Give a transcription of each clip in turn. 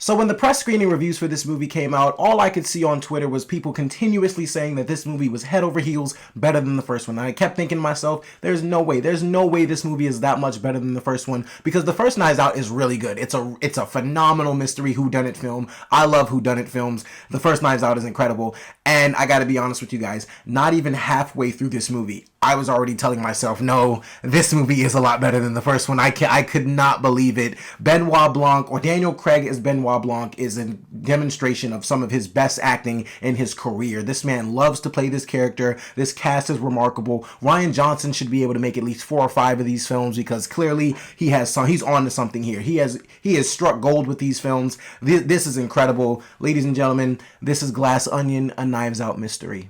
So when the press screening reviews for this movie came out, all I could see on Twitter was people continuously saying that this movie was head over heels better than the first one. And I kept thinking to myself, there's no way this movie is that much better than the first one, because the first Knives Out is really good. It's a phenomenal mystery whodunit film. I love whodunit films. The first Knives Out is incredible. And I gotta be honest with you guys, not even halfway through this movie, I was already telling myself, no, this movie is a lot better than the first one. I could not believe it. Benoit Blanc, or Daniel Craig as Benoit Blanc, is a demonstration of some of his best acting in his career. This man loves to play this character. This cast is remarkable. Rian Johnson should be able to make at least 4 or 5 of these films, because clearly he's on to something here. He has struck gold with these films. This is incredible. Ladies and gentlemen, this is Glass Onion, a Knives Out mystery.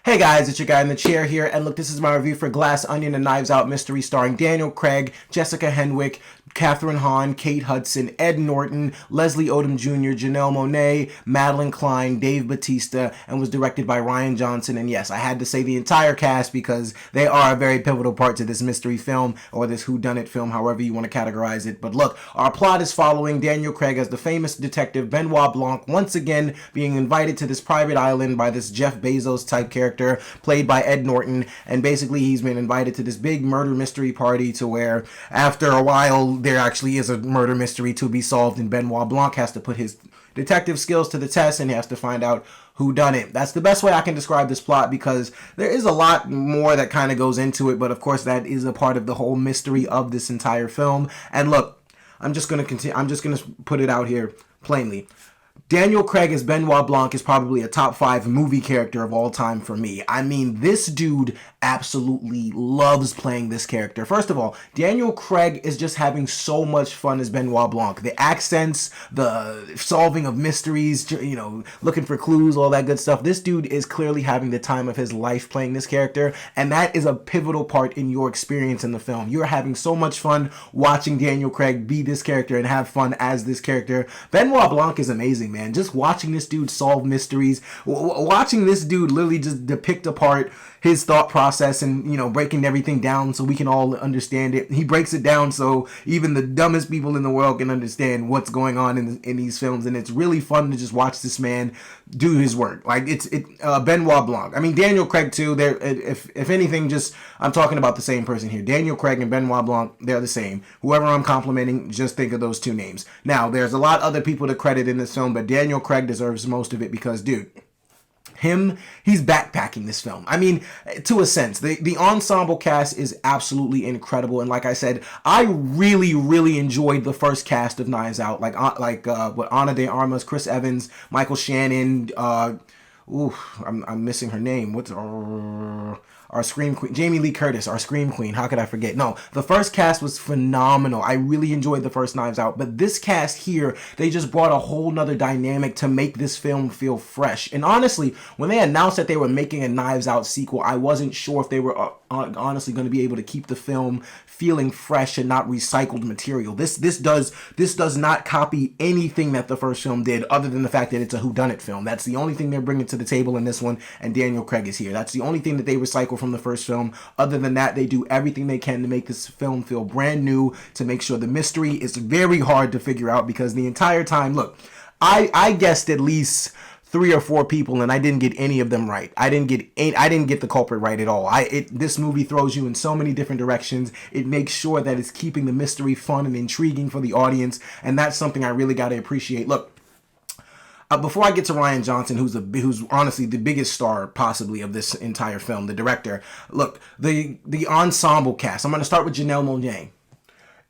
Hey guys, it's your guy in the chair here, and look, this is my review for Glass Onion, a Knives Out mystery starring Daniel Craig, Jessica Henwick, Kathryn Hahn, Kate Hudson, Ed Norton, Leslie Odom Jr., Janelle Monáe, Madeline Klein, Dave Bautista, and was directed by Rian Johnson. And yes, I had to say the entire cast because they are a very pivotal part to this mystery film, or this whodunit film, however you want to categorize it. But look, our plot is following Daniel Craig as the famous detective Benoit Blanc, once again being invited to this private island by this Jeff Bezos type character played by Ed Norton. And basically he's been invited to this big murder mystery party, to where after a while there actually is a murder mystery to be solved, and Benoit Blanc has to put his detective skills to the test, and he has to find out who done it. That's the best way I can describe this plot, because there is a lot more that kind of goes into it, but of course that is a part of the whole mystery of this entire film. And look, I'm just going to put it out here plainly. Daniel Craig as Benoit Blanc is probably a top 5 movie character of all time for me. I mean, this dude absolutely loves playing this character. First of all, Daniel Craig is just having so much fun as Benoit Blanc. The accents, the solving of mysteries, you know, looking for clues, all that good stuff. This dude is clearly having the time of his life playing this character, and that is a pivotal part in your experience in the film. You're having so much fun watching Daniel Craig be this character and have fun as this character. Benoit Blanc is amazing, man. Just watching this dude solve mysteries, watching this dude literally just depict apart his thought process, and, you know, breaking everything down so we can all understand it. He breaks it down so even the dumbest people in the world can understand what's going on in these films, and it's really fun to just watch this man do his work. Like, Benoit Blanc. I mean, Daniel Craig too. They're, if anything, just, I'm talking about the same person here. Daniel Craig and Benoit Blanc, they're the same. Whoever I'm complimenting, just think of those 2 names. Now, there's a lot other people to credit in this film, but Daniel Craig deserves most of it, because, dude, he's backpacking this film. I mean, to a sense, the ensemble cast is absolutely incredible. And like I said, I really enjoyed the first cast of Knives Out, like Ana de Armas, Chris Evans, Michael Shannon, I'm missing her name. What's our Scream Queen, Jamie Lee Curtis, our Scream Queen. How could I forget? No, the first cast was phenomenal. I really enjoyed the first Knives Out, but this cast here, they just brought a whole nother dynamic to make this film feel fresh. And honestly, when they announced that they were making a Knives Out sequel, I wasn't sure if they were honestly going to be able to keep the film feeling fresh and not recycled material. This does not copy anything that the first film did, other than the fact that it's a whodunit film. That's the only thing they're bringing to the table in this one, and Daniel Craig is here. That's the only thing that they recycle from the first film. Other than that, they do everything they can to make this film feel brand new, to make sure the mystery is very hard to figure out, because the entire time, look, I guessed at least 3 or 4 people, and I didn't get any of them right. I didn't get the culprit right at all. This movie throws you in so many different directions. It makes sure that it's keeping the mystery fun and intriguing for the audience, and that's something I really got to appreciate. Look, before I get to Rian Johnson, who's honestly the biggest star possibly of this entire film, the director. Look, the ensemble cast. I'm going to start with Janelle Monáe.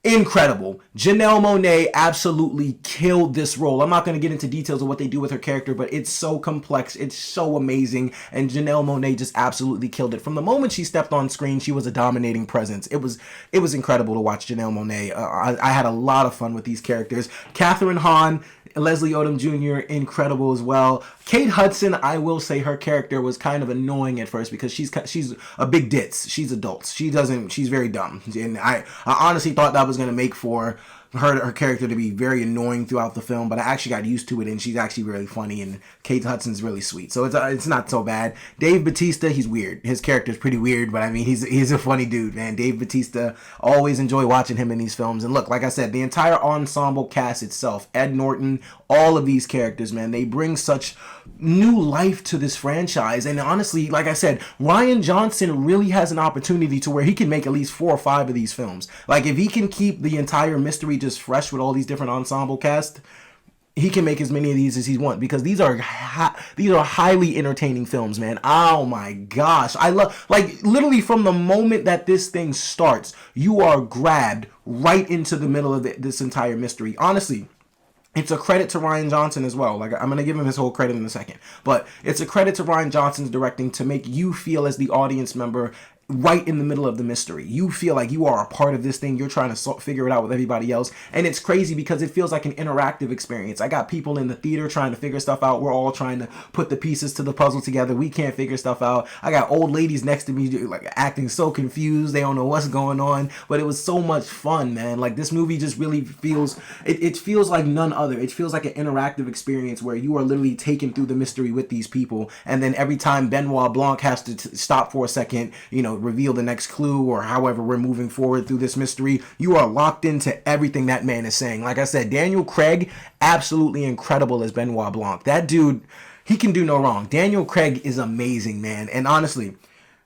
Incredible. Janelle Monáe absolutely killed this role. I'm not going to get into details of what they do with her character, but it's so complex. It's so amazing. And Janelle Monáe just absolutely killed it. From the moment she stepped on screen, she was a dominating presence. It was incredible to watch Janelle Monáe. I had a lot of fun with these characters. Kathryn Hahn, Leslie Odom Jr., incredible as well. Kate Hudson, I will say her character was kind of annoying at first, because she's a big ditz. She's adult. She's very dumb. And I honestly thought that was going to make for her character to be very annoying throughout the film, but I actually got used to it, and she's actually really funny, and Kate Hudson's really sweet, so it's not so bad. Dave Bautista, he's weird. His character's pretty weird, but I mean, he's a funny dude, man. Dave Bautista, always enjoy watching him in these films. And look, like I said, the entire ensemble cast itself, Ed Norton, all of these characters, man, they bring such new life to this franchise. And honestly, like I said, Rian Johnson really has an opportunity to where he can make at least 4 or 5 of these films. Like, if he can keep the entire mystery just fresh with all these different ensemble cast, he can make as many of these as he wants, because these are highly entertaining films, man. Oh my gosh, I love, like, literally from the moment that this thing starts, you are grabbed right into the middle of this entire mystery. Honestly, it's a credit to Rian Johnson as well. Like, I'm going to give him his whole credit in a second. But it's a credit to Rian Johnson's directing to make you feel, as the audience member, right in the middle of the mystery. You feel like you are a part of this thing. You're trying to figure it out with everybody else. And it's crazy because it feels like an interactive experience. I got people in the theater trying to figure stuff out. We're all trying to put the pieces to the puzzle together. We can't figure stuff out. I got old ladies next to me like acting so confused. They don't know what's going on. But it was so much fun, man. Like, this movie just really feels, it feels like none other. It feels like an interactive experience where you are literally taken through the mystery with these people. And then every time Benoit Blanc has to stop for a second, reveal the next clue, or however we're moving forward through this mystery, you are locked into everything that man is saying. Like I said, Daniel Craig, absolutely incredible as Benoit Blanc. That dude, he can do no wrong. Daniel Craig is amazing, man. And honestly,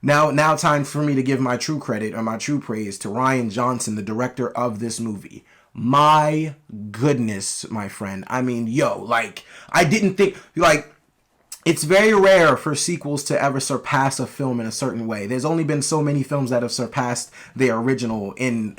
now time for me to give my true credit, or my true praise, to Rian Johnson, the director of this movie. My goodness, my friend. I mean, like, I didn't think, like, it's very rare for sequels to ever surpass a film in a certain way. There's only been so many films that have surpassed their original in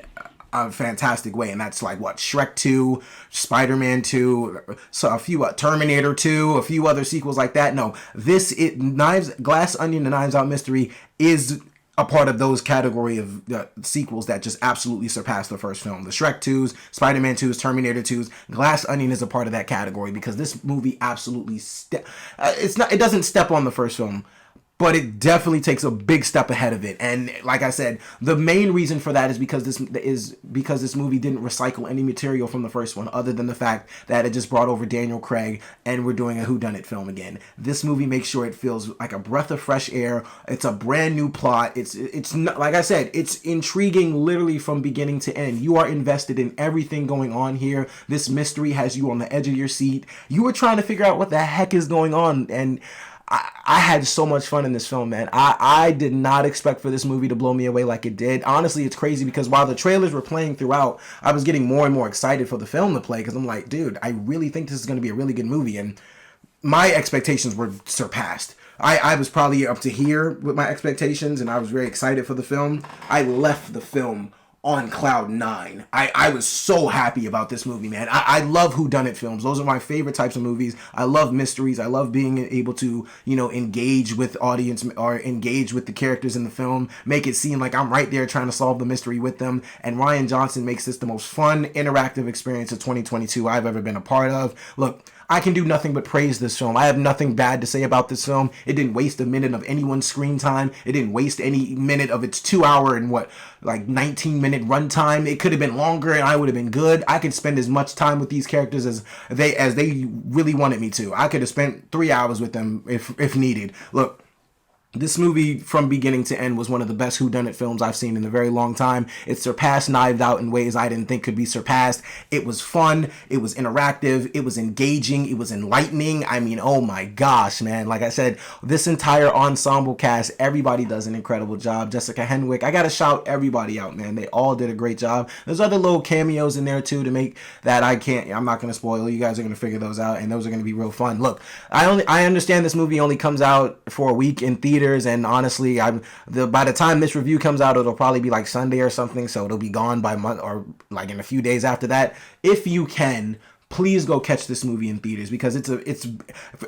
a fantastic way, and that's like, what, Shrek 2, Spider-Man 2, so a few Terminator 2, a few other sequels like that. No, Glass Onion, The Knives Out Mystery is a part of those category of sequels that just absolutely surpassed the first film. The Shrek 2s, Spider-Man 2s, Terminator 2s, Glass Onion is a part of that category, because this movie absolutely it doesn't step on the first film, but it definitely takes a big step ahead of it. And like I said, the main reason for that is because this movie didn't recycle any material from the first one, other than the fact that it just brought over Daniel Craig and we're doing a whodunit film again. This movie makes sure it feels like a breath of fresh air. It's a brand new plot. It's not, like I said, it's intriguing literally from beginning to end. You are invested in everything going on here. This mystery has you on the edge of your seat. You were trying to figure out what the heck is going on, and I had so much fun in this film, man. I did not expect for this movie to blow me away like it did. Honestly, it's crazy because while the trailers were playing throughout, I was getting more and more excited for the film to play, because I'm like, dude, I really think this is going to be a really good movie. And my expectations were surpassed. I was probably up to here with my expectations, and I was very excited for the film. I left the film on cloud 9. I was so happy about this movie, man. I love whodunit films. Those are my favorite types of movies. I love mysteries. I love being able to, engage with audience, or engage with the characters in the film, make it seem like I'm right there trying to solve the mystery with them. And Rian Johnson makes this the most fun, interactive experience of 2022 I've ever been a part of. Look, I can do nothing but praise this film. I have nothing bad to say about this film. It didn't waste a minute of anyone's screen time. It didn't waste any minute of its 2-hour and 19-minute runtime. It could have been longer and I would have been good. I could spend as much time with these characters as they really wanted me to. I could have spent 3 hours with them if needed. Look, this movie, from beginning to end, was one of the best whodunit films I've seen in a very long time. It surpassed Knives Out in ways I didn't think could be surpassed. It was fun. It was interactive. It was engaging. It was enlightening. I mean, oh my gosh, man. Like I said, this entire ensemble cast, everybody does an incredible job. Jessica Henwick, I gotta shout everybody out, man. They all did a great job. There's other little cameos in there too to make that I'm not gonna spoil. You guys are gonna figure those out, and those are gonna be real fun. Look, I understand this movie only comes out for a week in theaters, and honestly, by the time this review comes out, it'll probably be like Sunday or something, so it'll be gone by month, or like in a few days after that. If you can, please go catch this movie in theaters, because it's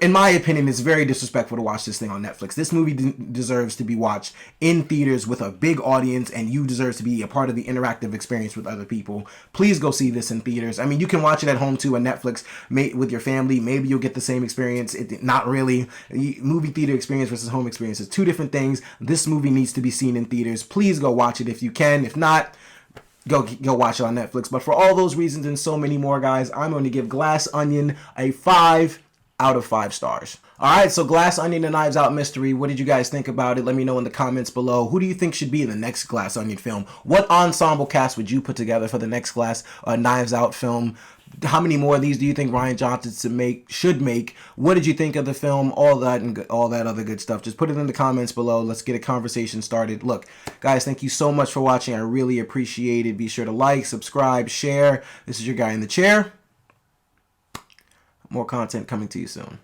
in my opinion, it's very disrespectful to watch this thing on Netflix. This movie deserves to be watched in theaters with a big audience, and you deserve to be a part of the interactive experience with other people. Please go see this in theaters. I mean, you can watch it at home too on Netflix with your family. Maybe you'll get the same experience. Not really. Movie theater experience versus home experience is two different things. This movie needs to be seen in theaters. Please go watch it if you can. If not, go watch it on Netflix. But for all those reasons and so many more, guys, I'm going to give Glass Onion a 5 out of 5 stars. All right, so Glass Onion and Knives Out Mystery, what did you guys think about it? Let me know in the comments below. Who do you think should be in the next Glass Onion film? What ensemble cast would you put together for the next Knives Out film? How many more of these do you think Rian Johnson should make? What did you think of the film? All that and all that other good stuff. Just put it in the comments below. Let's get a conversation started. Look, guys, thank you so much for watching. I really appreciate it. Be sure to like, subscribe, share. This is your guy in the chair. More content coming to you soon.